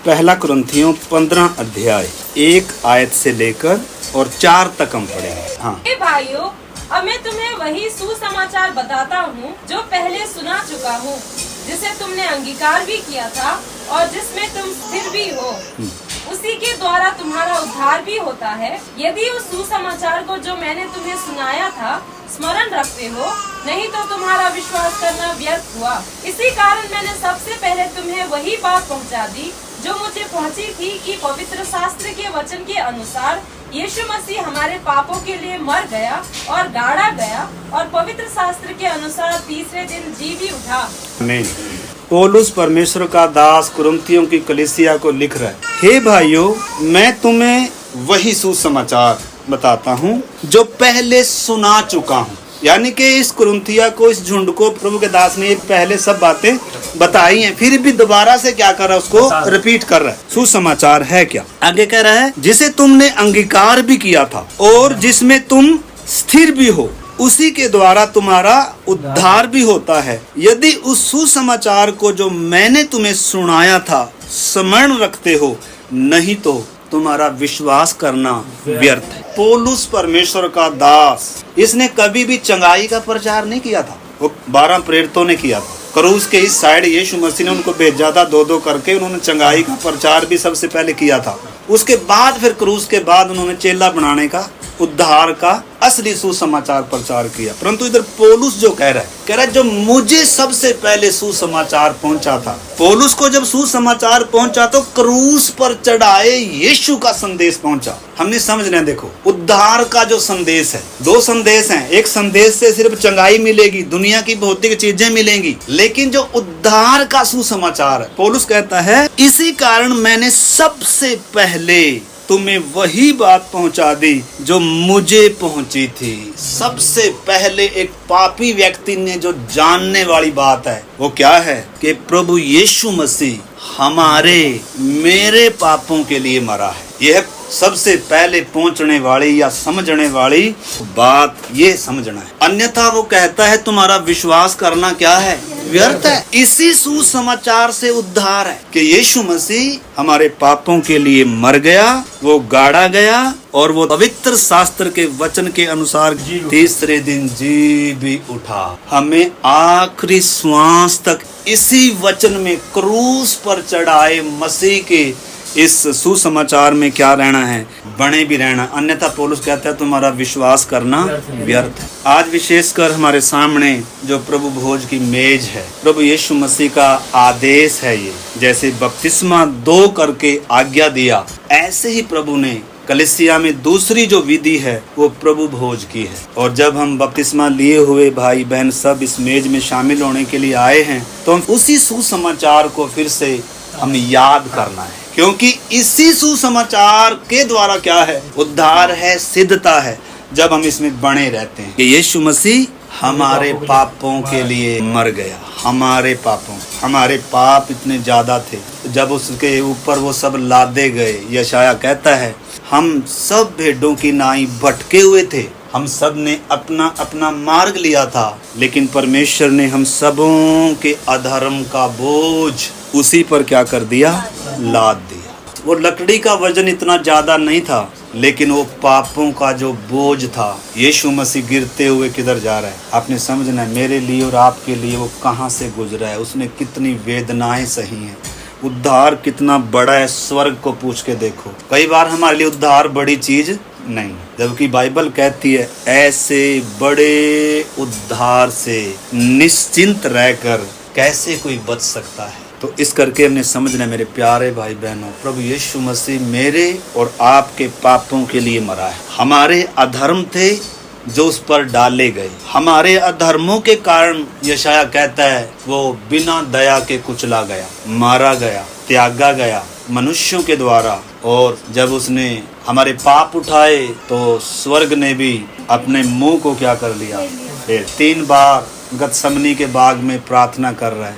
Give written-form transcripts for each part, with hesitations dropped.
पहला कुरिन्थियों 15 अध्याय 1 आयत से लेकर और 4 तक हम पढ़ेंगे। हाँ हे भाइयों, अब मैं तुम्हें वही सुसमाचार बताता हूँ जो पहले सुना चुका हूँ, जिसे तुमने अंगीकार भी किया था और जिसमें तुम स्थिर भी हो। उसी के द्वारा तुम्हारा उद्धार भी होता है, यदि उस सुसमाचार को जो मैंने तुम्हें सुनाया था स्मरण रखते हो, नहीं तो तुम्हारा विश्वास करना व्यर्थ हुआ। इसी कारण मैंने सबसे पहले तुम्हें वही बात पहुंचा दी जो मुझे पहुंची थी कि पवित्र शास्त्र के वचन के अनुसार यीशु मसीह हमारे पापों के लिए मर गया और गाड़ा गया और पवित्र शास्त्र के अनुसार तीसरे दिन जी भी उठा। आमीन। पौलुस परमेश्वर का दास कुरिन्थियों की कलीसिया को लिख रहा है, हे भाइयों, मैं तुम्हें वही सुसमाचार बताता हूँ जो पहले सुना चुका हूँ। यानी कि इस कुरिन्थिया को, इस झुंड को प्रभु के दास ने पहले सब बातें बताई हैं, फिर भी दोबारा से क्या कर रहा है, उसको रिपीट कर रहा है। सुसमाचार है क्या? आगे कह रहा है, जिसे तुमने अंगीकार भी किया था और जिसमें तुम स्थिर भी हो, उसी के द्वारा तुम्हारा उद्धार भी होता है, यदि उस सुसमाचार को जो मैंने तुम्हें सुनाया था स्मरण रखते हो, नहीं तो तुम्हारा विश्वास करना व्यर्थ है। पौलुस परमेश्वर का दास, इसने कभी भी चंगाई का प्रचार नहीं किया था, वो 12 प्रेरितों ने किया था। क्रूस के इस साइड यीशु मसीह ने उनको भेजा था, 2-2 करके उन्होंने चंगाई का प्रचार भी सबसे पहले किया था। उसके बाद फिर क्रूस के बाद उन्होंने चेला बनाने का, उद्धार का असली सुसमाचार प्रचार किया। परंतु इधर पौलुस जो कह रहा है जो मुझे सबसे पहले सुसमाचार पहुंचा था। पौलुस को जब सुसमाचार पहुंचा तो क्रूस पर चढ़ाए यीशु का संदेश पहुंचा। हमने समझना है, देखो उद्धार का जो संदेश है, 2 संदेश हैं। एक संदेश से सिर्फ चंगाई मिलेगी, दुनिया की भौतिक चीजें मिलेंगी, लेकिन जो उद्धार का सुसमाचार है, पौलुस कहता है, इसी कारण मैंने सबसे पहले तुम्हें वही बात पहुंचा दी जो मुझे पहुंची थी। सबसे पहले एक पापी व्यक्ति ने जो जानने वाली बात है वो क्या है कि प्रभु यीशु मसीह मेरे पापों के लिए मरा है। यह सबसे पहले पहुंचने वाली या समझने वाली बात ये समझना है। अन्यथा वो कहता है तुम्हारा विश्वास करना क्या है, व्यर्थ है। इसी सुसमाचार से उद्धार है कि यीशु मसीह हमारे पापों के लिए मर गया, वो गाड़ा गया और वो पवित्र शास्त्र के वचन के अनुसार तीसरे दिन जी भी उठा। हमें आखिरी श्वास तक इसी वचन में, क्रूस पर चढ़ाए मसीह के इस सुसमाचार में क्या रहना है, बने भी रहना। अन्यथा पौलुस कहता है तुम्हारा विश्वास करना व्यर्थ है। आज विशेषकर हमारे सामने जो प्रभु भोज की मेज है, प्रभु यीशु मसीह का आदेश है। ये जैसे बपतिस्मा 2 करके आज्ञा दिया, ऐसे ही प्रभु ने कलीसिया में दूसरी जो विधि है वो प्रभु भोज की है। और जब हम बपतिस्मा लिए हुए भाई बहन सब इस मेज में शामिल होने के लिए आए हैं, तो हम उसी सुसमाचार को फिर से हमें याद करना है, क्योंकि इसी सुसमाचार के द्वारा क्या है, उद्धार है, सिद्धता है, जब हम इसमें बने रहते हैं कि यीशु मसीह हमारे पापों के लिए मर गया। हमारे पाप इतने ज्यादा थे, जब उसके ऊपर वो सब लादे गए। यशाया कहता है, हम सब भेड़ों की नाई भटके हुए थे, हम सब ने अपना अपना मार्ग लिया था, लेकिन परमेश्वर ने हम सबों के अधर्म का बोझ उसी पर क्या कर दिया, लाद दिया। वो लकड़ी का वजन इतना ज्यादा नहीं था, लेकिन वो पापों का जो बोझ था, यीशु मसीह गिरते हुए किधर जा रहा है, आपने समझना है। मेरे लिए और आपके लिए वो कहाँ से गुजरा है, उसने कितनी वेदनाएं सही हैं, उद्धार कितना बड़ा है, स्वर्ग को पूछ के देखो। कई बार हमारे लिए उद्धार बड़ी चीज नहीं, जबकि बाइबल कहती है ऐसे बड़े उद्धार से निश्चिंत रहकर कैसे कोई बच सकता है। तो इस करके हमने समझना, मेरे प्यारे भाई बहनों, प्रभु यीशु मसीह मेरे और आपके पापों के लिए मरा है। हमारे अधर्म थे जो उस पर डाले गए, हमारे अधर्मों के कारण यशाया कहता है वो बिना दया के कुचला गया, मारा गया, त्यागा गया मनुष्यों के द्वारा। और जब उसने हमारे पाप उठाए तो स्वर्ग ने भी अपने मुंह को क्या कर लिया, फिर 3 बार गतसमनी के बाग में प्रार्थना कर रहा है,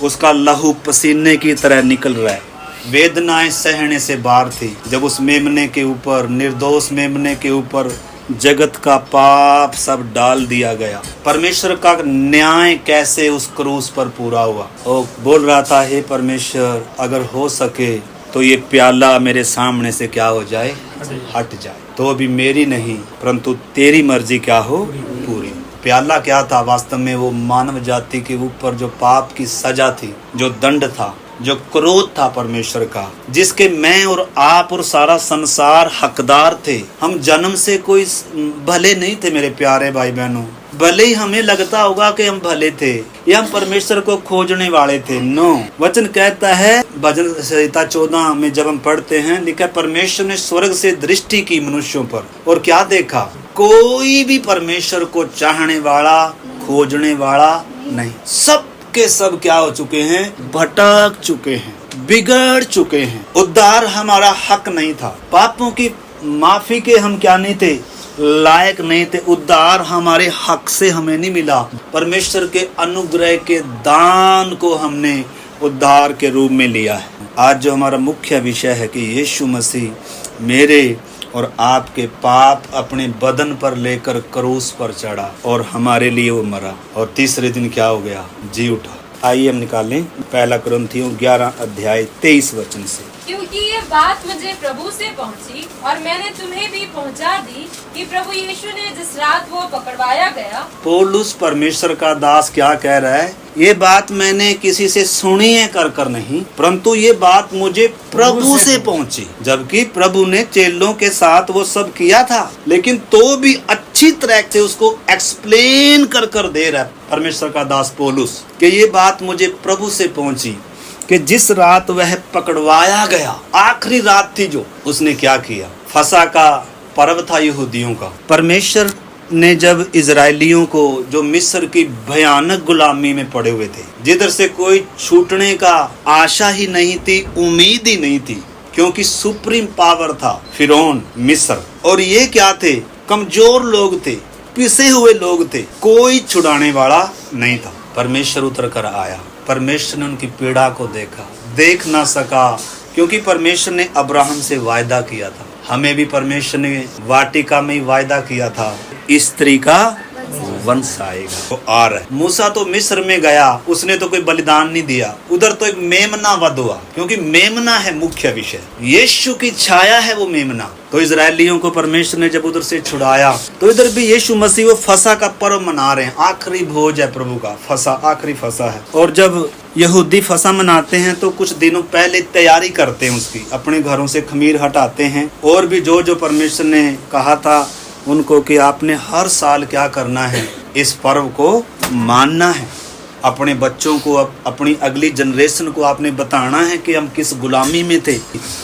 उसका लहू पसीने की तरह निकल रहा है, वेदनाएं सहने से बाहर थी। जब उस मेमने के ऊपर, निर्दोष मेमने के ऊपर जगत का पाप सब डाल दिया गया, परमेश्वर का न्याय कैसे उस क्रूस पर पूरा हुआ। वो बोल रहा था, हे परमेश्वर, अगर हो सके तो ये प्याला मेरे सामने से क्या हो जाए, हट जाए। तो अभी मेरी नहीं परंतु तेरी मर्जी क्या हो, पूरी। प्याला क्या था वास्तव में? वो मानव जाति के ऊपर जो पाप की सजा थी, जो दंड था, जो क्रोध था परमेश्वर का, जिसके मैं और आप और सारा संसार हकदार थे। हम जन्म से कोई भले नहीं थे मेरे प्यारे भाई बहनों। भले ही हमें लगता होगा कि हम भले थे या हम परमेश्वर को खोजने वाले थे, नो। वचन कहता है भजन संहिता 14 में जब हम पढ़ते हैं, लिखा परमेश्वर ने स्वर्ग से दृष्टि की मनुष्यों पर और क्या देखा? कोई भी परमेश्वर को चाहने वाला, खोजने वाला नहीं। सब के सब क्या हो चुके हैं? भटक चुके हैं, बिगड़ चुके हैं। उद्धार हमारा हक नहीं था। पापों की माफी के हम क्या नहीं थे? लायक नहीं थे। उद्धार हमारे हक से हमें नहीं मिला। परमेश्वर के अनुग्रह के दान को हमने उद्धार के रूप में लिया है। आज जो हमारा मुख्य विषय है कि यीशु मसीह मेरे और आपके पाप अपने बदन पर लेकर क्रूस पर चढ़ा और हमारे लिए वो मरा और तीसरे दिन क्या हो गया? जी उठा। आइए हम निकालें पहला कुरिन्थियों 11 अध्याय 23 वचन से। क्योंकि ये बात मुझे प्रभु से पहुंची और मैंने तुम्हें भी पहुंचा दी कि प्रभु यीशु ने जिस रात वो पकड़वाया गया। पौलुस परमेश्वर का दास क्या कह रहा है? ये बात मैंने किसी से सुनी है कर नहीं, परंतु ये बात मुझे प्रभु से पहुंची। जबकि प्रभु ने चेलों के साथ वो सब किया था, लेकिन तो भी अच्छी तरह से उसको एक्सप्लेन कर दे रहा है परमेश्वर का दास पौलुस कि ये बात मुझे प्रभु से पहुंची कि जिस रात वह पकड़वाया गया, आखिरी रात थी जो, उसने क्या किया? फसह का पर्व था यहूदियों का। परमेश्वर ने जब इजराइलियों को जो मिस्र की भयानक गुलामी में पड़े हुए थे, जिधर से कोई छूटने का आशा ही नहीं थी, उम्मीद ही नहीं थी, क्योंकि सुप्रीम पावर था फिरौन मिस्र, और ये क्या थे? कमजोर लोग थे, पिसे हुए लोग थे, कोई छुड़ाने वाला नहीं था। परमेश्वर उतर कर आया। परमेश्वर ने उनकी पीड़ा को देखा, देख ना सका, क्योंकि परमेश्वर ने अब्राहम से वायदा किया था। हमें भी परमेश्वर ने वाटिका में वायदा किया था, स्त्री का वंश आएगा। तो आ रहा है। मूसा तो मिस्र में गया, उसने तो कोई बलिदान नहीं दिया, उधर तो एक मेमना वध हुआ, क्योंकि मेमना है मुख्य विषय। यीशु की छाया है वो मेमना। तो इजरायलियों को परमेश्वर ने जब उधर से छुड़ाया, तो इधर भी यीशु मसीह वो फसह का पर्व मना रहे हैं। आखिरी भोज है प्रभु का, फसह आखिरी फसह है। और जब यहूदी फसह मनाते हैं तो कुछ दिनों पहले तैयारी करते हैं उसकी, अपने घरों से खमीर हटाते हैं, और भी जो जो परमेश्वर ने कहा था उनको कि आपने हर साल क्या करना है? इस पर्व को मानना है। अपने बच्चों को, अपनी अगली जनरेशन को आपने बताना है कि हम किस गुलामी में थे,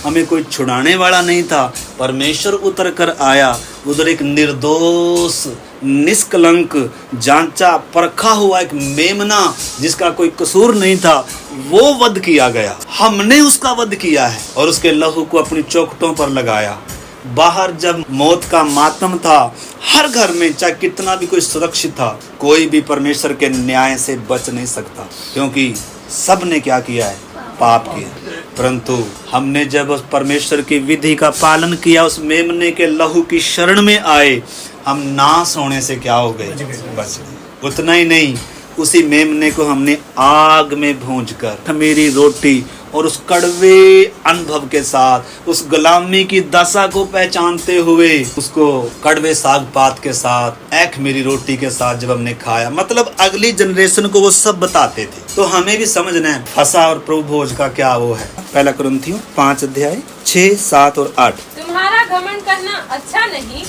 हमें कोई छुड़ाने वाला नहीं था। परमेश्वर उतर कर आया, उधर एक निर्दोष, निष्कलंक, जांचा परखा हुआ एक मेमना जिसका कोई कसूर नहीं था, वो वध किया गया। हमने उसका वध किया है और उसके लहू को अपनी चौखटों पर लगाया। बाहर जब मौत का मातम था, हर घर में चाहे कितना भी कोई सुरक्षित था, कोई भी परमेश्वर के न्याय से बच नहीं सकता, क्योंकि सब ने क्या किया है? पाप किया। परंतु हमने जब उस परमेश्वर की विधि का पालन किया, उस मेमने के लहू की शरण में आए, हम नाश होने से क्या हो गए? बच गए। उतना ही नहीं, उसी मेमने को हमने आग में भूंजकर खमीरी रोटी और उस कड़वे अनुभव के साथ, उस गुलामी की दशा को पहचानते हुए, उसको कड़वे साग पात के साथ, एक मेरी रोटी के साथ जब हमने खाया, मतलब अगली जनरेशन को वो सब बताते थे। तो हमें भी समझना है फसह और प्रभु भोज का क्या वो है। पहला कुरिन्थियों 5 अध्याय 6, 7 और 8। तुम्हारा घमंड करना अच्छा नहीं।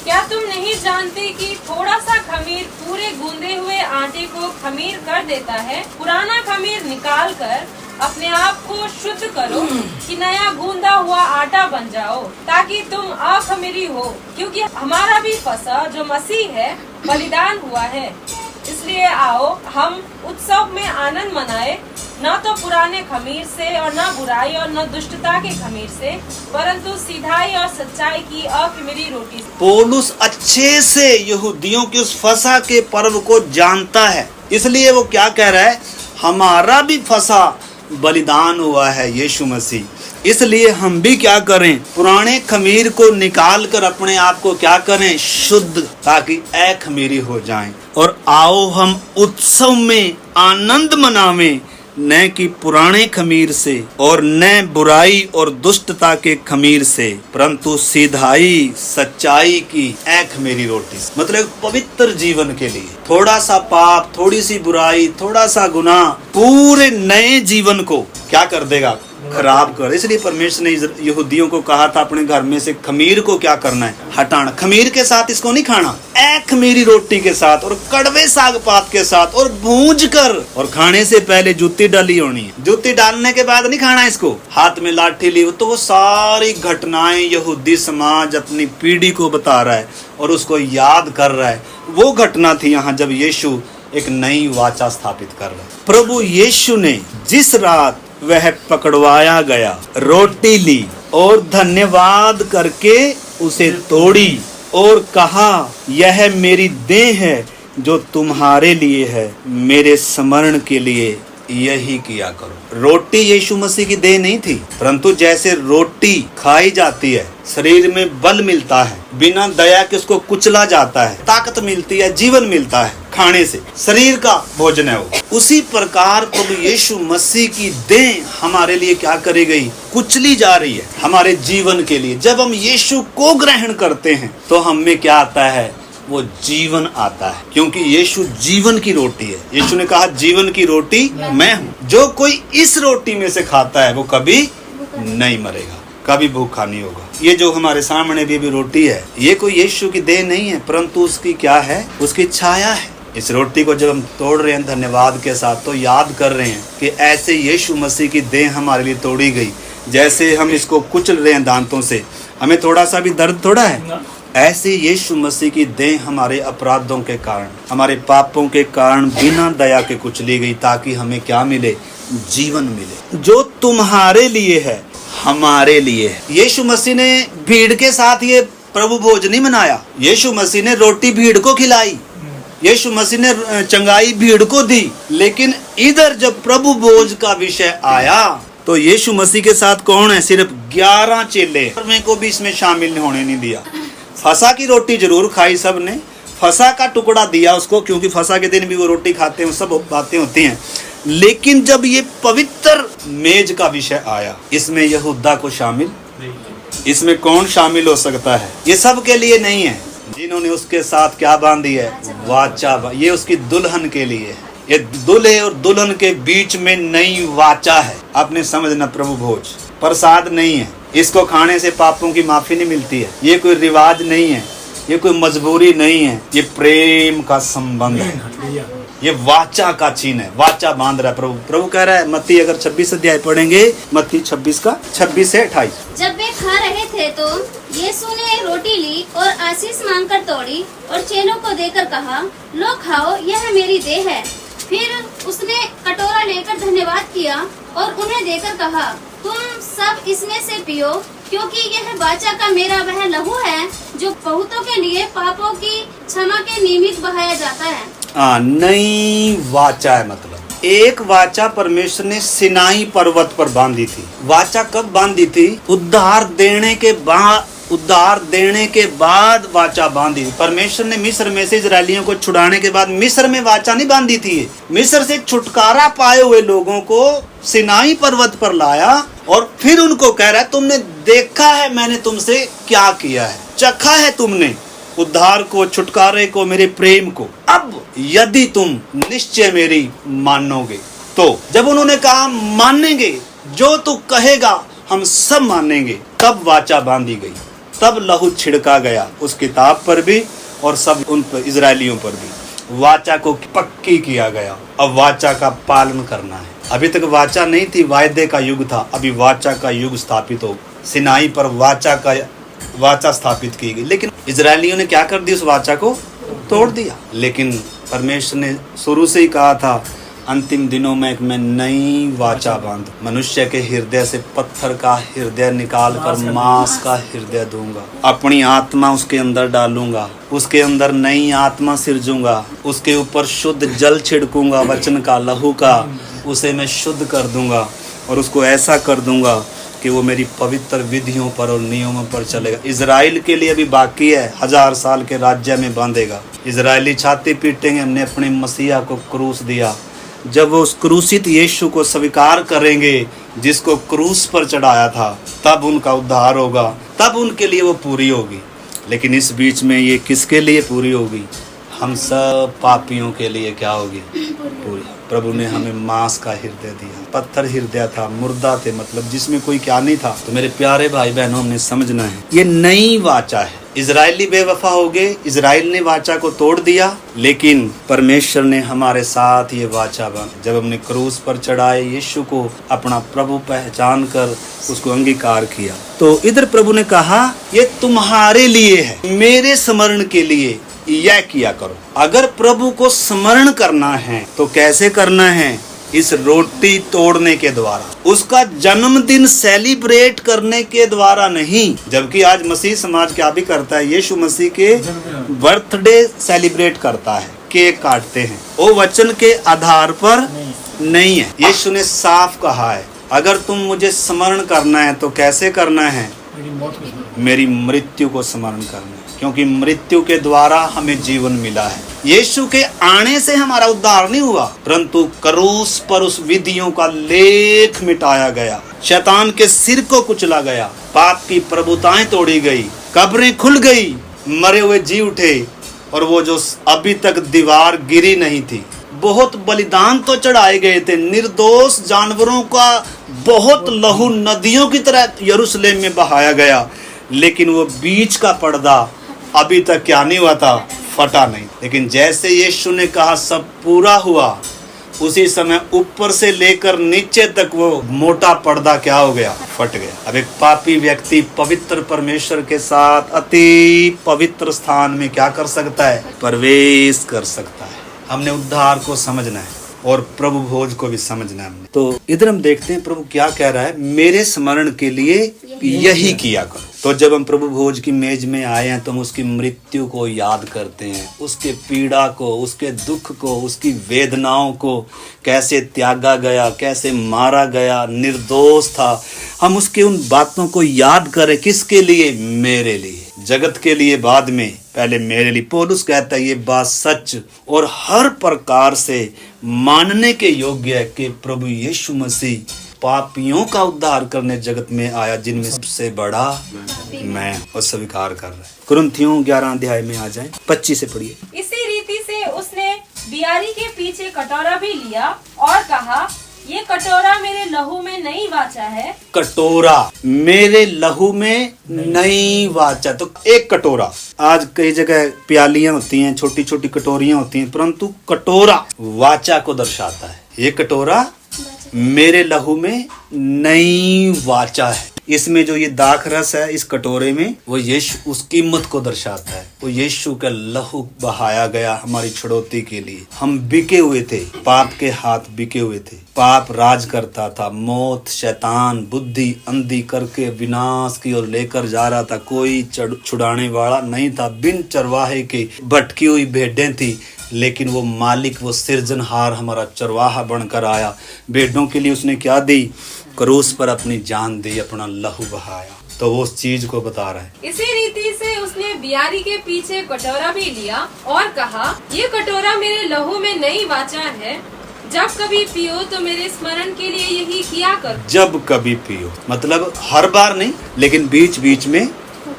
क्या तुम नहीं जानते कि थोड़ा सा खमीर पूरे गूंदे हुए आटे को खमीर कर देता है? पुराना खमीर निकाल कर अपने आप को शुद्ध करो कि नया गूंदा हुआ आटा बन जाओ, ताकि तुम अखमीरी हो। क्योंकि हमारा भी फसह जो मसीह है बलिदान हुआ है। इसलिए आओ हम उत्सव में आनंद मनाए, न तो पुराने खमीर से और न बुराई और न दुष्टता के खमीर से, परंतु सीधाई और सच्चाई की अखमीरी रोटी से। पौलुस अच्छे से यहूदियों की उस फसह के पर्व को जानता है, इसलिए वो क्या कह रहा है? हमारा भी फसह बलिदान हुआ है यीशु मसीह, इसलिए हम भी क्या करें? पुराने खमीर को निकाल कर अपने आप को क्या करें? शुद्ध, ताकि अखमीरी हो जाएं। और आओ हम उत्सव में आनंद मनावें, न कि पुराने खमीर से और न बुराई और दुष्टता के खमीर से, परंतु सीधाई सच्चाई की एक मेरी रोटी से। मतलब पवित्र जीवन के लिए थोड़ा सा पाप, थोड़ी सी बुराई, थोड़ा सा गुनाह पूरे नए जीवन को क्या कर देगा, खराब कर। इसलिए परमेश्वर ने यहूदियों को कहा था अपने घर में से खमीर को क्या करना है, हटाना। खमीर के साथ इसको नहीं खाना, एक खमीरी रोटी के साथ और कड़वे साग पात के साथ और भूंज कर, और खाने से पहले जूती डाली होनी है। जूती डालने के बाद नहीं खाना इसको। हाथ में लाठी ली, तो वो सारी घटनाएं यहूदी समाज अपनी पीढ़ी को बता रहा है और उसको याद कर रहा है। वो घटना थी यहाँ जब यीशु एक नई वाचा स्थापित कर रहा है। प्रभु यीशु ने जिस रात वह पकड़वाया गया, रोटी ली और धन्यवाद करके उसे तोड़ी और कहा, यह मेरी देह है जो तुम्हारे लिए है, मेरे स्मरण के लिए यही किया करो। रोटी यीशु मसीह की देह नहीं थी, परंतु जैसे रोटी खाई जाती है, शरीर में बल मिलता है, बिना दया के उसको कुचला जाता है, ताकत मिलती है, जीवन मिलता है खाने से, शरीर का भोजन है वो। उसी प्रकार प्रभु यीशु मसीह की देह हमारे लिए क्या करी गई, कुचली जा रही है हमारे जीवन के लिए। जब हम यीशु को ग्रहण करते हैं तो हम में क्या आता है, वो जीवन आता है, क्योंकि यीशु जीवन की रोटी है। यीशु ने कहा जीवन की रोटी मैं हूँ, जो कोई इस रोटी में से खाता है वो कभी नहीं मरेगा, कभी भूखा नहीं होगा। ये जो हमारे सामने भी रोटी है, ये कोई यीशु की देह नहीं है, परंतु उसकी क्या है, उसकी छाया है। इस रोटी को जब हम तोड़ रहे हैं धन्यवाद के साथ, तो याद कर रहे हैं कि ऐसे यीशु मसीह की देह हमारे लिए तोड़ी गई। जैसे हम इसको कुचल रहे हैं दांतों से, हमें थोड़ा सा भी दर्द थोड़ा है, ऐसे यीशु मसीह की देह हमारे अपराधों के कारण, हमारे पापों के कारण बिना दया के कुचली गई, ताकि हमें क्या मिले, जीवन मिले। जो तुम्हारे लिए है हमारे लिए है। यीशु मसीह ने भीड़ के साथ ये प्रभु भोज नहीं मनाया। यीशु मसीह ने रोटी भीड़ को खिलाई, यीशु मसीह ने चंगाई भीड़ को दी। लेकिन इधर जब प्रभु भोज का विषय आया तो यीशु मसीह के साथ कौन है, सिर्फ 11 चेले, मेरे को भी इसमें शामिल होने नहीं दिया। फसा की रोटी जरूर खाई सब ने, फसा का टुकड़ा दिया उसको, क्योंकि फसा के दिन भी वो रोटी खाते हैं, सब बातें होती हैं। लेकिन जब ये पवित्र मेज का विषय आया, इसमें यहूदा को शामिल, इसमें कौन शामिल हो सकता है, ये सब के लिए नहीं है। जिन्होंने उसके साथ क्या बांधी है, वाचा, ये उसकी दुल्हन के लिए है। ये दूल्हे और दुल्हन के बीच में नई वाचा है। आपने समझना, प्रभु भोज प्रसाद नहीं है, इसको खाने से पापों की माफी नहीं मिलती है। ये कोई रिवाज नहीं है, ये कोई मजबूरी नहीं है, ये प्रेम का संबंध है, ये वाचा का चिन्ह है। वाचा बांध रहा है प्रभु। प्रभु कह रहा है, मत्ती अगर 26 अध्याय पढ़ेंगे, मत्ती 26 का 26 से 28। जब वे खा रहे थे तो यीशु ने रोटी ली और आशीष मांगकर तोड़ी और चेलों को देकर कहा, लो खाओ, यह मेरी देह है। फिर उसने कटोरा लेकर धन्यवाद किया और उन्हें देकर कहा, तुम सब इसमें से पियो, क्योंकि यह वाचा का मेरा वह लहू है जो बहुतों के लिए पापों की क्षमा के निमित्त बहाया जाता है। नई वाचा है, मतलब एक वाचा परमेश्वर ने सिनाई पर्वत पर बांधी थी। वाचा कब बांधी थी, उद्धार देने के बाद वाचा बांधी। परमेश्वर ने मिस्र में से इजरायलियों को छुड़ाने के बाद मिस्र में वाचा नहीं बांधी थी। मिस्र से छुटकारा पाए हुए लोगों को सिनाई पर्वत पर लाया और फिर उनको कह रहा है, तुमने देखा है मैंने तुमसे क्या किया है, चखा है तुमने उद्धार को, छुटकारे को, मेरे प्रेम को। अब यदि तुम निश्चय मेरी मानोगे, तो जब उन्होंने कहा मानेंगे, जो तू कहेगा हम सब मानेंगे, तब वाचा बांधी गई, तब लहू छिड़का गया उस किताब पर भी और सब उन पर, इजरायलियों पर भी। वाचा को पक्की किया गया। अब वाचा का पालन करना है। अभी तक वाचा नहीं थी, वायदे का युग था, अभी वाचा का युग स्थापित हो। सिनाई पर वाचा स्थापित की गई, लेकिन इजरायलियों ने क्या कर दिया, उस वाचा को तोड़ दिया। लेकिन परमेश्वर ने शुरू से ही कहा था, अंतिम दिनों में मैं नई वाचा बांध, मनुष्य के हृदय से पत्थर का हृदय निकाल कर मांस का हृदय दूंगा, अपनी आत्मा उसके अंदर डालूंगा, उसके अंदर नई आत्मा सिरजूंगा, उसके ऊपर शुद्ध जल छिड़कूंगा, वचन का, लहू का, उसे मैं शुद्ध कर दूंगा और उसको ऐसा कर दूंगा कि वो मेरी पवित्र विधियों पर और नियमों पर चलेगा। इजराइल के लिए अभी बाकी है, 1000 साल के राज्य में बांधेगा। इजरायली छाती पीटेंगे, हमने अपने मसीहा को क्रूस दिया, जब वो उस क्रूसित यीशु को स्वीकार करेंगे जिसको क्रूस पर चढ़ाया था, तब उनका उद्धार होगा, तब उनके लिए वो पूरी होगी। लेकिन इस बीच में ये किसके लिए पूरी होगी? हम सब पापियों के लिए क्या होगी? पूरी। प्रभु ने हमें मांस का हृदय दिया, पत्थर हृदय था, मुर्दा थे, मतलब जिसमें कोई क्या नहीं था। तो मेरे प्यारे भाई बहनों, हमने समझना है ये नई वाचा है। इजराइली बेवफा हो गए, इजराइल ने वाचा को तोड़ दिया, लेकिन परमेश्वर ने हमारे साथ ये वाचा बांधी। जब हमने क्रूस पर चढ़ाए यीशु को अपना प्रभु पहचान कर उसको अंगीकार किया, तो इधर प्रभु ने कहा ये तुम्हारे लिए है, मेरे स्मरण के लिए यह किया करो। अगर प्रभु को स्मरण करना है तो कैसे करना है? इस रोटी तोड़ने के द्वारा, उसका जन्मदिन सेलिब्रेट करने के द्वारा नहीं। जबकि आज मसीह समाज क्या भी करता है, यीशु मसीह के बर्थडे सेलिब्रेट करता है, केक काटते हैं, वो वचन के आधार पर नहीं है। यीशु ने साफ कहा है, अगर तुम मुझे स्मरण करना है तो कैसे करना है? मेरी मृत्यु को स्मरण करना है, क्योंकि मृत्यु के द्वारा हमें जीवन मिला है। यीशु के आने से हमारा उद्धार नहीं हुआ, परंतु क्रूस पर उस विधियों का लेख मिटाया गया, शैतान के सिर को कुचला गया, पाप की प्रभुताएं तोड़ी गई, कब्रें खुल गई, मरे हुए जी उठे, और वो जो अभी तक दीवार गिरी नहीं थी, बहुत बलिदान तो चढ़ाए गए थे, निर्दोष जानवरों का बहुत लहू नदियों की तरह यरूशलेम में बहाया गया, लेकिन वो बीच का पर्दा अभी तक क्या नहीं हुआ था? फटा नहीं। लेकिन जैसे यीशु ने कहा सब पूरा हुआ, उसी समय ऊपर से लेकर नीचे तक वो मोटा पर्दा क्या हो गया? फट गया। अब एक पापी व्यक्ति पवित्र परमेश्वर के साथ अति पवित्र स्थान में क्या कर सकता है? प्रवेश कर सकता है। हमने उद्धार को समझना है और प्रभु भोज को भी समझना है हमने। तो इधर हम देखते हैं प्रभु क्या कह रहा है, मेरे स्मरण के लिए यही किया करो। तो जब हम प्रभु भोज की मेज में आए हैं तो हम उसकी मृत्यु को याद करते हैं, उसके पीड़ा को, उसके दुख को, उसकी वेदनाओं को, कैसे त्यागा गया, कैसे मारा गया, निर्दोष था। हम उसके उन बातों को याद करें, किसके लिए? मेरे लिए, जगत के लिए बाद में, पहले मेरे लिए। पौलुस कहता है ये बात सच और हर प्रकार से मानने के योग्य है कि प्रभु यीशु मसीह पापियों का उद्धार करने जगत में आया, जिनमें सबसे बड़ा मैं, और स्वीकार कर रहा है। कुरिन्थियों 11 अध्याय में आ जाएं, 25 से पढ़िए। इसी रीति से उसने बियारी के पीछे कटोरा भी लिया और कहा, ये कटोरा मेरे लहू में नई वाचा है। कटोरा मेरे लहू में नई वाचा। तो एक कटोरा, आज कई जगह प्यालियां होती हैं, छोटी छोटी कटोरियां होती हैं, परंतु कटोरा वाचा को दर्शाता है। ये कटोरा मेरे लहू में नई वाचा है। इसमें जो ये दाख रस है इस कटोरे में, वो यीशु उस कीमत को दर्शाता है। वो यीशु का लहू बहाया गया हमारी छुड़ौती के लिए। हम बिके हुए थे, पाप के हाथ बिके हुए थे, पाप राज करता था, मौत, शैतान बुद्धि अंधी करके विनाश की ओर लेकर जा रहा था। कोई छुड़ाने वाला नहीं था, बिन चरवाहे के भटकी हुई भेड़ें थी, लेकिन वो मालिक, वो सृजनहार हमारा चरवाहा बनकर आया। भेड़ों के लिए उसने क्या दी? क्रूस पर अपनी जान दी, अपना लहू बहाया। तो वो उस चीज को बता रहा है। इसी रीति से उसने बियारी के पीछे कटोरा भी लिया और कहा, ये कटोरा मेरे लहू में नई वाचा है। जब कभी पियो तो मेरे स्मरण के लिए यही किया करो। जब कभी पियो मतलब हर बार नहीं, लेकिन बीच बीच में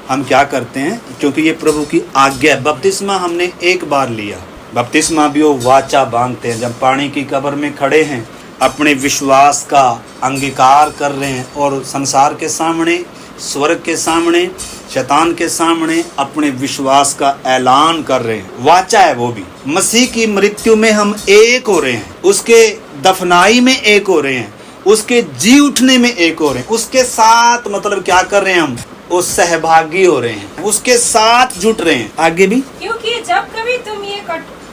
हम क्या करते हैं, क्योंकि ये प्रभु की आज्ञा है। बपतिस्मा हमने एक बार लिया, बपतिस्मा भी वो वाचा बांधते हैं। जब पानी की कब्र में खड़े हैं, अपने विश्वास का अंगीकार कर रहे हैं और संसार के सामने, स्वर्ग के सामने, शैतान के सामने अपने विश्वास का ऐलान कर रहे हैं। वाचा है वो भी। मसीह की मृत्यु में हम एक हो रहे हैं, उसके दफनाई में एक हो रहे हैं, उसके जी उठने में एक हो रहे हैं। उसके साथ मतलब क्या कर रहे हैं हम? वो सहभागी हो रहे हैं, उसके साथ जुट रहे हैं। आगे भी, क्योंकि जब कभी तुम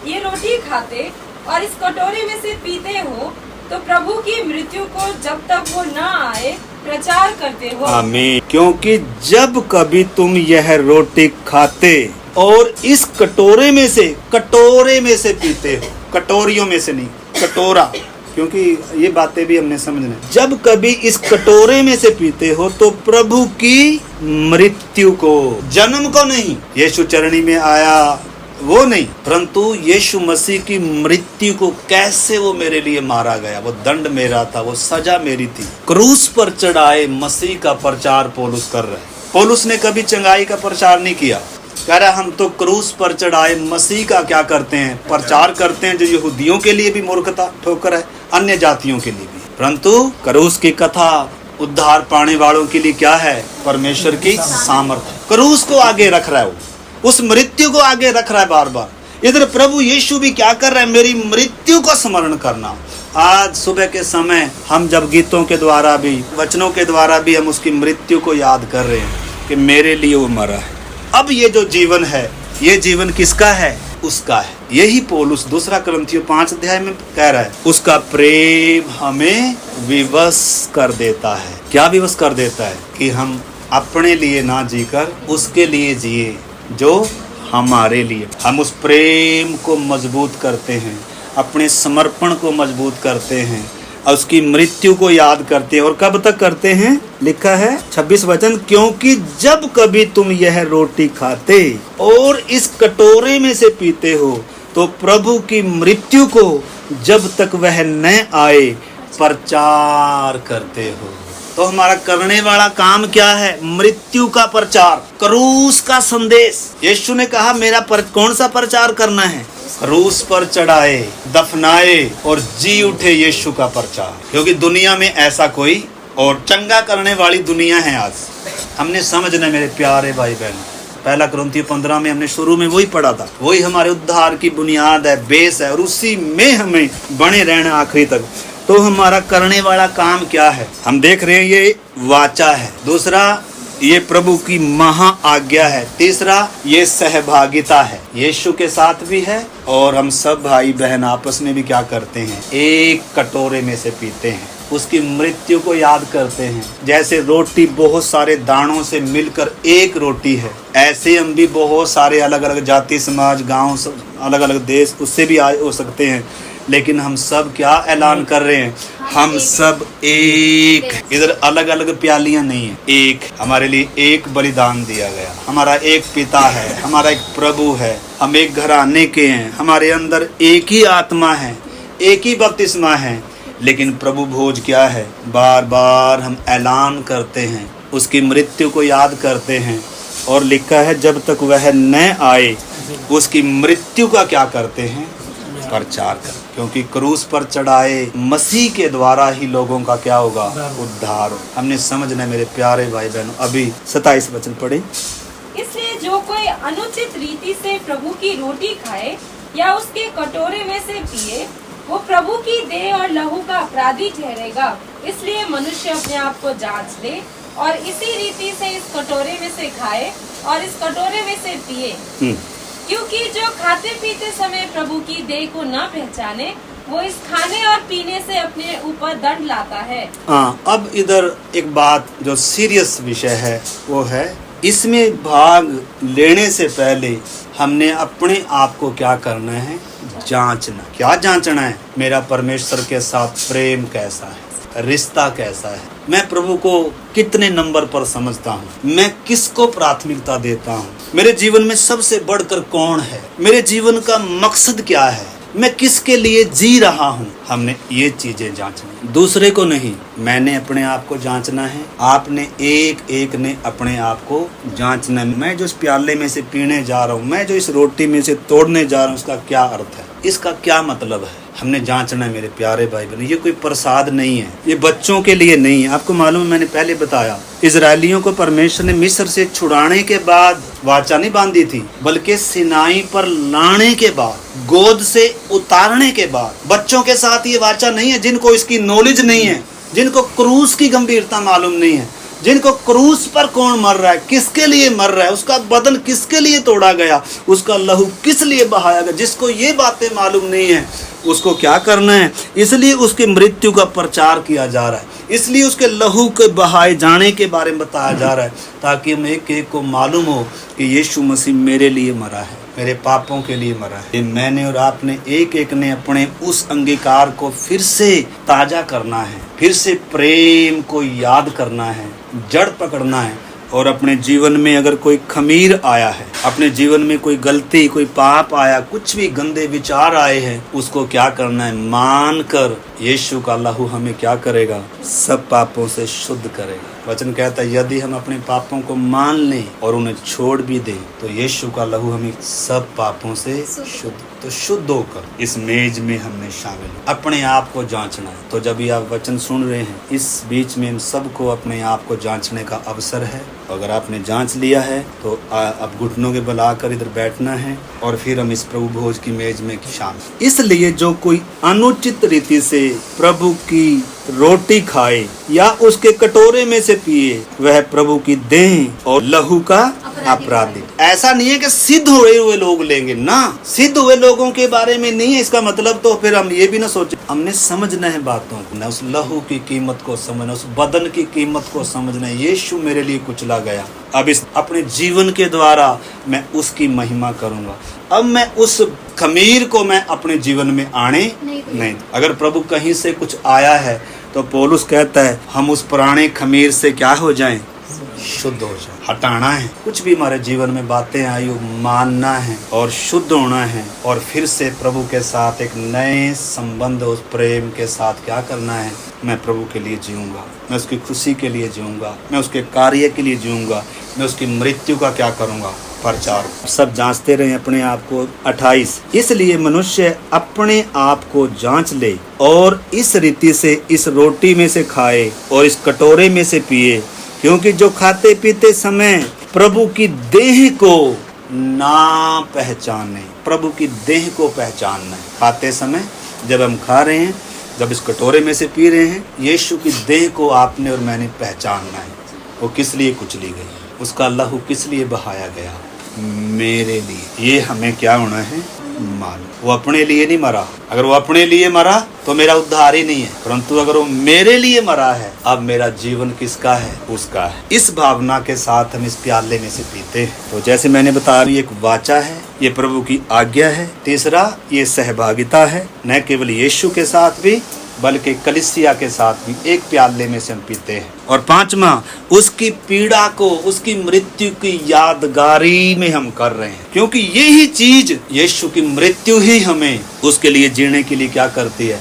ये रोटी खाते और इस कटोरे में से पीते हो तो प्रभु की मृत्यु को जब तक वो न आए प्रचार करते हो। आमीन। क्योंकि जब कभी तुम यह रोटी खाते और इस कटोरे में से पीते हो, कटोरियों में से नहीं, कटोरा, क्योंकि ये बातें भी हमने समझना है। जब कभी इस कटोरे में से पीते हो तो प्रभु की मृत्यु को, जन्म को नहीं। यीशु चरणी में आया, वो नहीं, परंतु यीशु मसीह की मृत्यु को कैसे वो मेरे लिए मारा गया, वो दंड मेरा था, वो सजा मेरी थी। क्रूस पर चढ़ाए मसीह का प्रचार पौलुस कर रहा है। पौलुस ने कभी चंगाई का प्रचार नहीं किया। कह रहा हम तो क्रूस पर चढ़ाए मसीह का क्या करते हैं, प्रचार करते हैं, जो यहूदियों के लिए भी मूर्खता ठोकर है, अन्य जातियों के लिए भी। परंतु क्रूस की कथा उद्धार पाने वालों के लिए क्या है, परमेश्वर की सामर्थ्य। क्रूस को आगे रख रहा है, वो उस मृत्यु को आगे रख रहा है बार बार। इधर प्रभु यीशु भी क्या कर रहा है, मेरी मृत्यु को स्मरण करना। आज सुबह के समय हम जब गीतों के द्वारा भी, वचनों के द्वारा भी हम उसकी मृत्यु को याद कर रहे हैं कि मेरे लिए वो मरा है। अब ये जो जीवन है, ये जीवन किसका है, उसका है। यही पौलुस दूसरा कुरिन्थियों 5 अध्याय में कह रहा है, उसका प्रेम हमें विवश कर देता है। क्या विवश कर देता है, कि हम अपने लिए ना जीकर उसके लिए जिए जो हमारे लिए। हम उस प्रेम को मजबूत करते हैं, अपने समर्पण को मजबूत करते हैं और उसकी मृत्यु को याद करते हैं। और कब तक करते हैं, लिखा है 26 वचन, क्योंकि जब कभी तुम यह रोटी खाते और इस कटोरे में से पीते हो तो प्रभु की मृत्यु को जब तक वह न आए प्रचार करते हो। तो हमारा करने वाला काम क्या है, मृत्यु का प्रचार, क्रूस का संदेश। यीशु ने कहा मेरा कौन सा प्रचार करना है, क्रूस पर चढ़ाए, दफनाए और जी उठे यीशु का प्रचार। क्योंकि दुनिया में ऐसा कोई और चंगा करने वाली दुनिया है आज। हमने समझना मेरे प्यारे भाई बहन, पहला कुरिन्थियों 15 में हमने शुरू में वही पढ़ा था, वही हमारे उद्धार की बुनियाद है, बेस है, और उसी में हमें बने रहना आखिरी तक। तो हमारा करने वाला काम क्या है, हम देख रहे हैं ये वाचा है, दूसरा ये प्रभु की महा आज्ञा है, तीसरा ये सहभागिता है, यीशु के साथ भी है। और हम सब भाई बहन आपस में भी क्या करते हैं, एक कटोरे में से पीते हैं, उसकी मृत्यु को याद करते हैं। जैसे रोटी बहुत सारे दानों से मिलकर एक रोटी है, ऐसे हम भी बहुत सारे अलग अलग जाति समाज, गांव, अलग अलग देश उससे भी आए हो सकते हैं, लेकिन हम सब क्या ऐलान कर रहे हैं, हम सब एक। इधर अलग अलग प्यालियां नहीं है, एक। हमारे लिए एक बलिदान दिया गया, हमारा एक पिता है, हमारा एक प्रभु है, हम एक घराने के हैं, हमारे अंदर एक ही आत्मा है, एक ही बपतिस्मा है। लेकिन प्रभु भोज क्या है, बार बार हम ऐलान करते हैं, उसकी मृत्यु को याद करते हैं। और लिखा है जब तक वह न आए उसकी मृत्यु का क्या करते हैं, प्रचार कर। क्योंकि क्रूस पर चढ़ाए मसीह के द्वारा ही लोगों का क्या होगा, उद्धार। हमने समझना मेरे प्यारे भाई बहनों। अभी 27 वचन पढ़े, इसलिए जो कोई अनुचित रीति से प्रभु की रोटी खाए या उसके कटोरे में से पिए, वो प्रभु की देह और लहू का अपराधी ठहरेगा। इसलिए मनुष्य अपने आप को जांच ले और इसी रीति से इस कटोरे में से खाए और इस कटोरे में से पिए। क्योंकि जो खाते पीते समय प्रभु की देह को न पहचाने, वो इस खाने और पीने से अपने ऊपर दंड लाता है। हाँ, अब इधर एक बात जो सीरियस विषय है वो है, इसमें भाग लेने से पहले हमने अपने आप को क्या करना है, जांचना। क्या जांचना है, मेरा परमेश्वर के साथ प्रेम कैसा है, रिश्ता कैसा है, मैं प्रभु को कितने नंबर पर समझता हूँ, मैं किसको प्राथमिकता देता हूँ, मेरे जीवन में सबसे बढ़कर कौन है, मेरे जीवन का मकसद क्या है, मैं किसके लिए जी रहा हूँ। हमने ये चीजें जांचनी, दूसरे को नहीं, मैंने अपने आप को जांचना है, आपने एक एक ने अपने आप को जांचना है। मैं जो इस प्याले में से पीने जा रहा हूँ, मैं जो इस रोटी में से तोड़ने जा रहा हूँ, इसका क्या अर्थ है, इसका क्या मतलब है, हमने जांचना है मेरे प्यारे भाई बहन। ये कोई प्रसाद नहीं है, ये बच्चों के लिए नहीं है। आपको मालूम है, मैंने पहले बताया, इजरायलियों को परमेश्वर ने मिस्र से छुड़ाने के बाद वाचा नहीं बांधी थी, बल्कि सिनाई पर लाने के बाद, गोद से उतारने के बाद। बच्चों के साथ ये वाचा नहीं है जिनको इसकी नॉलेज नहीं है, जिनको क्रूस की गंभीरता मालूम नहीं है, जिनको क्रूस पर कौन मर रहा है, किसके लिए मर रहा है, उसका बदन किसके लिए तोड़ा गया, उसका लहू किस लिए बहाया गया, जिसको ये बातें मालूम नहीं है, उसको क्या करना है। इसलिए उसकी मृत्यु का प्रचार किया जा रहा है, इसलिए उसके लहू के बहाए जाने के बारे में बताया जा रहा है, ताकि हम एक एक को मालूम हो कि यीशु मसीह मेरे लिए मरा है, मेरे पापों के लिए मरा है। मैंने और आपने एक एक ने अपने उस अंगीकार को फिर से ताजा करना है, फिर से प्रेम को याद करना है, जड़ पकड़ना है, और अपने जीवन में अगर कोई खमीर आया है, अपने जीवन में कोई गलती, कोई पाप आया, कुछ भी गंदे विचार आए हैं, उसको क्या करना है, मान कर यीशु का लहू हमें क्या करेगा, सब पापों से शुद्ध करेगा। वचन कहता है यदि हम अपने पापों को मान लें और उन्हें छोड़ भी दें तो यीशु का लहू हमें सब पापों से शुद्ध, तो शुद्ध होकर इस मेज में हमने शामिल हो। अपने आप को जांचना है। तो जब ये आप वचन सुन रहे हैं, इस बीच में हम सबको अपने आप को जांचने का अवसर है। अगर आपने जांच लिया है तो अब घुटनों के बल आकर इधर बैठना है और फिर हम इस प्रभु भोज की मेज में शामिल। इसलिए जो कोई अनुचित रीति से प्रभु की रोटी खाए या उसके कटोरे में से पिए वह प्रभु की देह और लहू का अपराधी। ऐसा नहीं है कि सिद्ध हुए लोग लेंगे ना, सिद्ध हुए लोगों के बारे में नहीं है इसका मतलब। तो फिर हम ये भी ना सोचे, हमने समझना है बातों को, ना उस लहू की कीमत को समझना, उस बदन की कीमत को समझना है। यीशु मेरे लिए कुचला गया, अब इस अपने जीवन के द्वारा मैं उसकी महिमा करूंगा। अब मैं उस खमीर को मैं अपने जीवन में आने नहीं। अगर प्रभु कहीं से कुछ आया है तो पौलुस कहता है हम उस पुराने खमीर से क्या हो जाएं, शुद्ध हो जाए। हटाना है कुछ भी हमारे जीवन में बातें आई हो, मानना है और शुद्ध होना है और फिर से प्रभु के साथ एक नए संबंध, उस प्रेम के साथ क्या करना है, मैं प्रभु के लिए जीऊंगा, मैं उसकी खुशी के लिए जीऊंगा, मैं उसके कार्य के लिए जीऊंगा, मैं उसकी मृत्यु का क्या करूंगा, प्रचार। सब जांचते रहे अपने आप को। 28 इसलिए मनुष्य अपने आप को जांच ले और इस रीति से इस रोटी में से खाए और इस कटोरे में से पिए, क्योंकि जो खाते पीते समय प्रभु की देह को ना पहचाने। प्रभु की देह को पहचानना है। खाते समय जब हम खा रहे हैं, जब इस कटोरे में से पी रहे हैं, यीशु की देह को आपने और मैंने पहचानना है। वो किस लिए कुचली गई, उसका लहू किस लिए बहाया गया, मेरे लिए। ये हमें क्या होना है, मालूम। वो अपने लिए नहीं मरा। अगर वो अपने लिए मरा तो मेरा उद्धार ही नहीं है, परंतु अगर वो मेरे लिए मरा है, अब मेरा जीवन किसका है, उसका है। इस भावना के साथ हम इस प्याले में से पीते हैं। तो जैसे मैंने बताया, ये एक वाचा है, ये प्रभु की आज्ञा है। तीसरा, ये सहभागिता है, न केवल यीशु के साथ भी बल्कि कलीसिया के साथ भी एक प्याले में से हम पीते हैं। और पांचवा, उसकी पीड़ा को, उसकी मृत्यु की यादगारी में हम कर रहे हैं, क्योंकि यही चीज, यीशु की मृत्यु ही हमें उसके लिए जीने के लिए क्या करती है,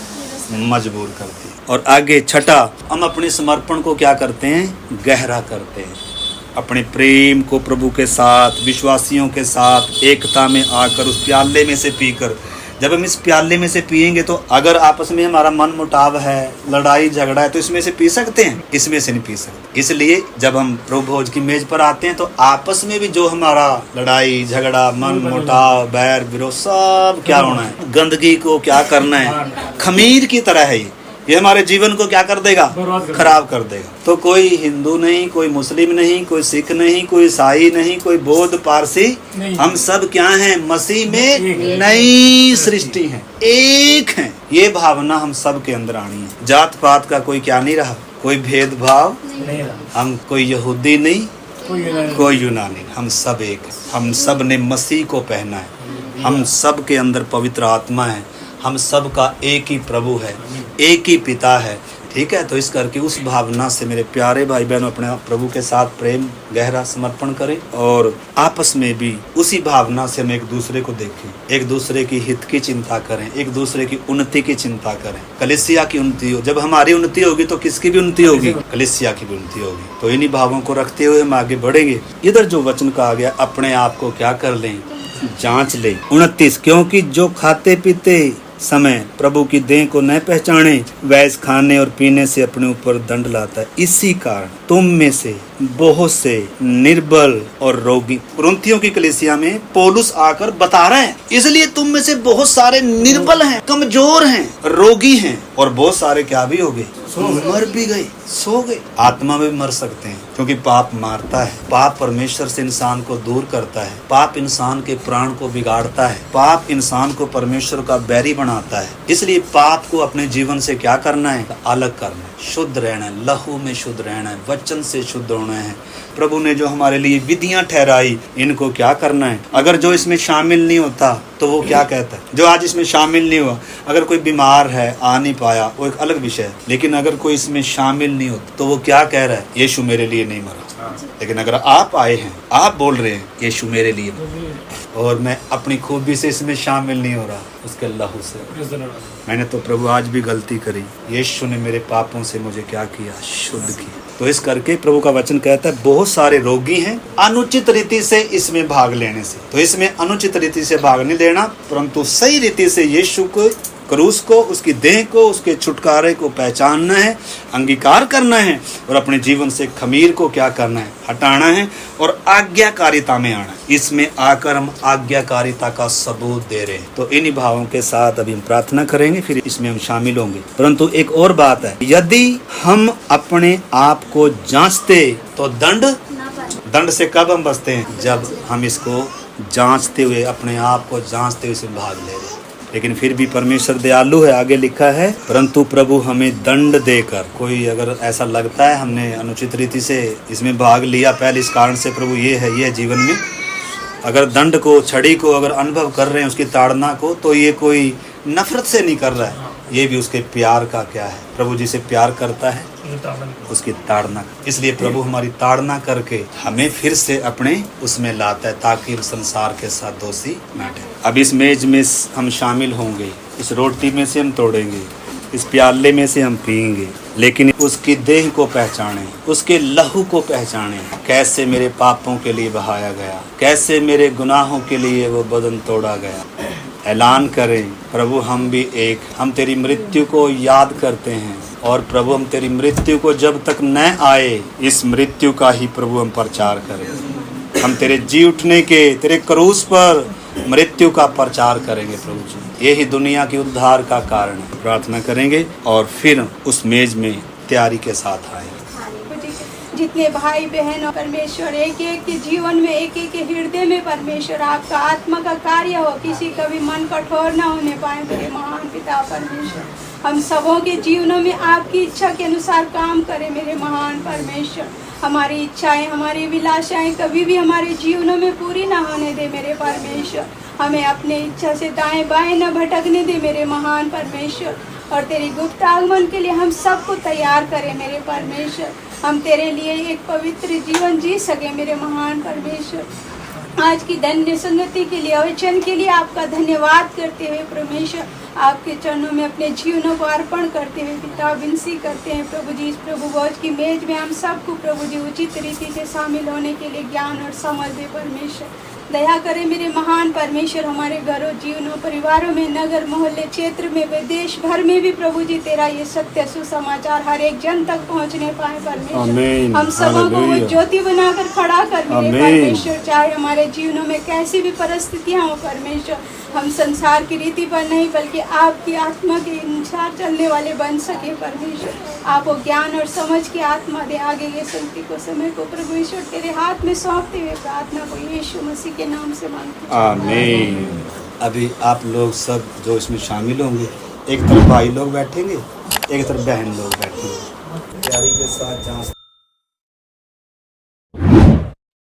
मजबूर करती है। और आगे छठा, हम अपने समर्पण को क्या करते हैं, गहरा करते हैं। अपने प्रेम को प्रभु के साथ, विश्वासियों के साथ एकता में आकर उस प्याले में से पीकर, जब हम इस प्याले में से पिएंगे तो अगर आपस में हमारा मन मुटाव है, लड़ाई झगड़ा है, तो इसमें से पी सकते हैं, इसमें से नहीं पी सकते। इसलिए जब हम प्रभु भोज की मेज पर आते हैं तो आपस में भी जो हमारा लड़ाई झगड़ा, मन मुटाव, बैर विरोध, सब क्या होना है, गंदगी को क्या करना है, खमीर की तरह है ये हमारे जीवन को क्या कर देगा, खराब कर देगा। तो कोई हिंदू नहीं, कोई मुस्लिम नहीं, कोई सिख नहीं, कोई ईसाई नहीं, कोई बौद्ध पारसी, हम सब क्या हैं, मसीह में नई सृष्टि हैं, एक हैं। ये भावना हम सब के अंदर आनी है। जात पात का कोई क्या नहीं रहा, कोई भेदभाव नहीं, हम कोई यहूदी नहीं, कोई यूनानी, हम सब एक। हम सब ने मसीह को पहना है, हम सब के अंदर पवित्र आत्मा है, हम सब का एक ही प्रभु है, एक ही पिता है। ठीक है, तो इस करके उस भावना से मेरे प्यारे भाई बहनों अपने प्रभु के साथ प्रेम गहरा समर्पण करें और आपस में भी उसी भावना से हम एक दूसरे को देखें, एक दूसरे की हित की चिंता करें, एक दूसरे की उन्नति की चिंता करें। कलीसिया की उन्नति हो, जब हमारी उन्नति होगी तो किसकी भी उन्नति होगी, कलीसिया की भी उन्नति होगी। तो इन्हीं भावों को रखते हुए हम आगे बढ़ेंगे। इधर जो वचन कहा गया, अपने आप को क्या कर लें, जांच लें। 29 क्योंकि जो खाते पीते समय प्रभु की देह को न पहचाने वह इस खाने और पीने से अपने ऊपर दंड लाता है। इसी कारण तुम में से बहुत से निर्बल और रोगी, कुरिन्थियों की कलीसिया में पौलुस आकर बता रहा है, इसलिए तुम में से बहुत सारे निर्बल हैं, कमजोर हैं, रोगी हैं, और बहुत सारे क्या भी हो गए, मर भी गए, सो गए। आत्मा में भी मर सकते हैं, क्योंकि पाप मारता है, पाप परमेश्वर से इंसान को दूर करता है, पाप इंसान के प्राण को बिगाड़ता है, पाप इंसान को परमेश्वर का बैरी बनाता है। इसलिए पाप को अपने जीवन से क्या करना है, अलग करना है, शुद्ध रहना है, लहू में शुद्ध रहना है, वचन से शुद्ध होना है। प्रभु ने जो हमारे लिए विधियां ठहराई, इनको क्या करना है। अगर जो इसमें शामिल नहीं होता तो वो क्या कहता है, जो आज इसमें शामिल नहीं हुआ, अगर कोई बीमार है, आ नहीं पाया, वो एक अलग विषय है, लेकिन अगर कोई इसमें शामिल नहीं होता। तो वो क्या कह रहा है, यीशु मेरे लिए नहीं मरा। लेकिन अगर आप आए हैं, आप बोल रहे हैं यीशु मेरे लिए मरा और मैं अपनी खूबी से इसमें शामिल नहीं हो रहा, उसके लहू से। मैंने तो प्रभु आज भी गलती करी, यीशु ने मेरे पापों से मुझे क्या किया, शुद्ध किया। तो इस करके प्रभु का वचन कहता है बहुत सारे रोगी हैं अनुचित रीति से इसमें भाग लेने से। तो इसमें अनुचित रीति से भाग नहीं लेना, परंतु सही रीति से यीशु को, क्रूस को, उसकी देह को, उसके छुटकारे को पहचानना है, अंगीकार करना है और अपने जीवन से खमीर को क्या करना है, हटाना है और आज्ञाकारिता में आना है। इसमें आकर हम आज्ञाकारिता का सबूत दे रहे हैं। तो इन्हीं भावों के साथ अभी हम प्रार्थना करेंगे, फिर इसमें हम शामिल होंगे। परंतु एक और बात है, यदि हम अपने आप को जांचते तो दंड से कब हम बचते हैं, जब हम इसको जांचते हुए, अपने आप को जांचते हुए इसमें भाग ले रहे हैं। लेकिन फिर भी परमेश्वर दयालु है, आगे लिखा है, परंतु प्रभु हमें दंड देकर, कोई अगर ऐसा लगता है हमने अनुचित रीति से इसमें भाग लिया पहले इस कारण से, प्रभु ये है जीवन में, अगर दंड को, छड़ी को अगर अनुभव कर रहे हैं, उसकी ताड़ना को, तो ये कोई नफरत से नहीं कर रहा है, ये भी उसके प्यार का क्या है, प्रभु जिसे प्यार करता है उसकी ताड़ना। इसलिए प्रभु हमारी ताड़ना करके हमें फिर से अपने उसमें लाता है, ताकि हम संसार के साथ दोषी न ठहरें। अब इस मेज में हम शामिल होंगे, इस रोटी में से हम तोड़ेंगे, इस प्याले में से हम पिएंगे, लेकिन उसकी देह को पहचाने, उसके लहू को पहचाने, कैसे मेरे पापों के लिए बहाया गया, कैसे मेरे गुनाहों के लिए वो बदन तोड़ा गया। ऐलान करें, प्रभु हम भी एक, हम तेरी मृत्यु को याद करते हैं और प्रभु हम तेरी मृत्यु को जब तक न आए, इस मृत्यु का ही प्रभु हम प्रचार करें। हम तेरे जी उठने के, तेरे क्रूस पर मृत्यु का प्रचार करेंगे प्रभु जी। यही दुनिया की उद्धार का कारण है। प्रार्थना करेंगे और फिर उस मेज में तैयारी के साथ आएंगे। जितने भाई बहन और परमेश्वर एक एक के जीवन में, एक एक के हृदय में परमेश्वर आपका आत्मा का कार्य हो, किसी का भी मन कठोर ना होने पाए मेरे महान पिता परमेश्वर। हम सबों के जीवनों में आपकी इच्छा के अनुसार काम करें मेरे महान परमेश्वर। हमारी इच्छाएं, हमारी विलासाएं कभी भी हमारे जीवनों में पूरी ना होने दे मेरे परमेश्वर। हमें अपने इच्छा से दाएं बाएं न भटकने दे मेरे महान परमेश्वर। और तेरी गुप्त आगमन के लिए हम सबको तैयार करें मेरे परमेश्वर। हम तेरे लिए एक पवित्र जीवन जी सके मेरे महान परमेश्वर। आज की धन्य संगति के लिए, वचन के लिए आपका धन्यवाद करते हुए परमेश्वर, आपके चरणों में अपने जीवनों को अर्पण करते हुए पिता विनती करते हैं प्रभु जी, इस प्रभु भोज की मेज में हम सबको प्रभु जी उचित रीति से शामिल होने के लिए ज्ञान और समझ दे परमेश्वर। दया करें मेरे महान परमेश्वर, हमारे घरों, जीवनों, परिवारों में, नगर मोहल्ले, क्षेत्र में, विदेश भर में भी प्रभु जी तेरा ये सत्य सुसमाचार हर एक जन तक पहुंचने पाए परमेश्वर। हम सबों को वो ज्योति बनाकर खड़ा कर मेरे परमेश्वर, चाहे हमारे जीवनों में कैसी भी परिस्थितियां हो परमेश्वर, हम संसार की रीति पर नहीं बल्कि आपकी आत्मा के अनुसार चलने वाले बन सके परमेश्वर। आप वो ज्ञान और समझ की आत्मा दे। आगे ये शक्ति को, समय को प्रभु ईश्वर तेरे हाथ में सौंपते हुए प्रार्थना को यीशु मसीह के नाम से मांगते हैं, आमीन। अभी आप लोग सब जो इसमें शामिल होंगे, एक तरफ भाई लोग बैठेंगे, एक तरफ बहन लोग बैठेंगे, तैयारी के साथ जांच